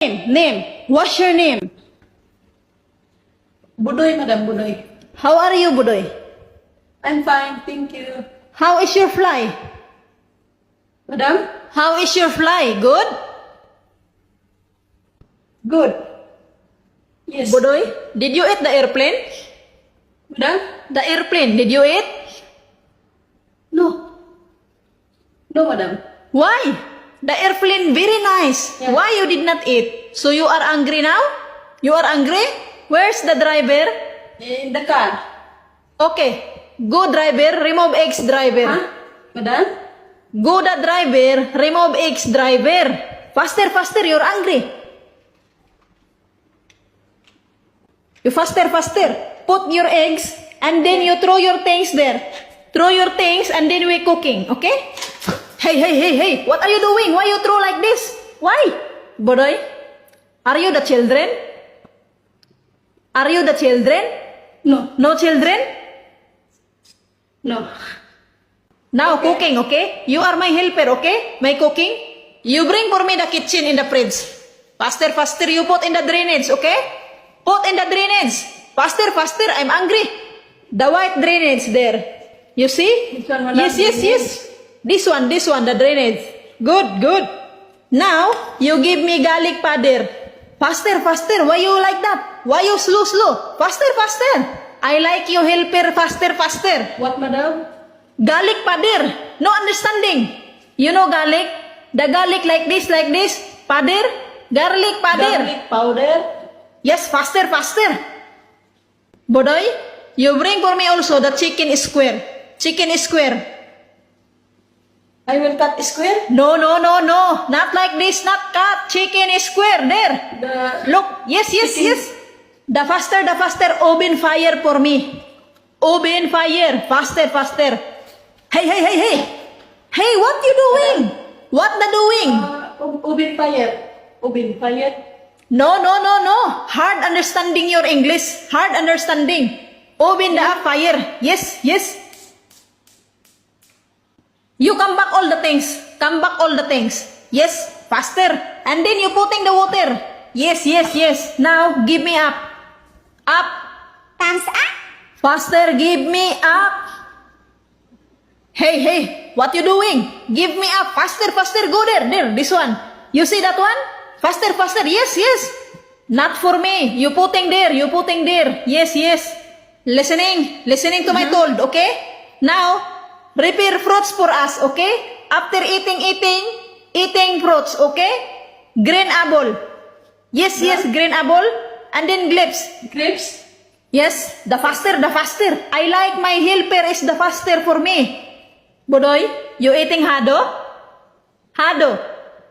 Name. What's your name? Budoy, Madam Budoy. How are you, Budoy? I'm fine, thank you. How is your fly? Madam? How is your fly? Good? Good. Yes. Budoy, did you eat the airplane? Madam? The airplane, did you eat? No. No, Madam. Why? The airplane very nice. Yeah. Why you did not eat? So you are angry now? You are angry? Where's the driver? In the car. Okay. Go driver, remove X driver. Huh? Madam? Go the driver, remove X driver. Faster, faster, you're angry. You faster, faster. Put your eggs and then you throw your things there. Throw your things and then we're cooking, okay? Hey, what are you doing? Why you throw like this? Why? Bodoy, are you the children? Are you the children? No. No children? No. Now Okay. cooking, okay? You are my helper, okay? My cooking. You bring for me the kitchen in the fridge. Faster, faster, you put in the drainage, okay? Put in the drainage. Faster, faster, I'm angry. The white drainage there. You see? This one, Madam, Yes. drainage. This one, the drainage. Good. Now, you give me garlic powder. Faster, faster, why you like that? Why you slow? Faster, faster. I like you helper, faster. What, Madam? Garlic powder. No understanding. You know garlic? The garlic like this. Powder. Garlic powder. Garlic powder. Yes, faster. Bodoy, you bring for me also the chicken square. I will cut square. No. Not like this, not cut. Chicken square. There. The Look. Yes. chicken. The faster. Open fire for me. Open fire. Faster. Hey. Hey, what you doing? What the doing? Oven fire. Oven fire. No. Hard understanding your English. Hard understanding. Open the fire. Yes. You come back all the things. Yes, faster. And then you putting the water. Yes. Now, give me up. Thumbs up. Faster, give me up. Hey, what you doing? Give me up. Faster. Go there, this one. You see that one? Faster. Yes. Not for me. You putting there. Yes. Listening to my told, okay? Now, prepare fruits for us, okay? After eating fruits, okay? Green apple. Yes, green apple. And then grapes. Yes, the faster. I like my helper is the faster for me. Bodoy, you eating hado?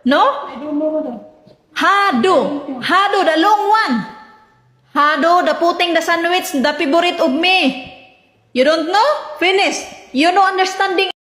No? I don't know, Madam. Hado, the long one. Hado, the putting the sandwich, the favorite of me. You don't know? Finish. You no understanding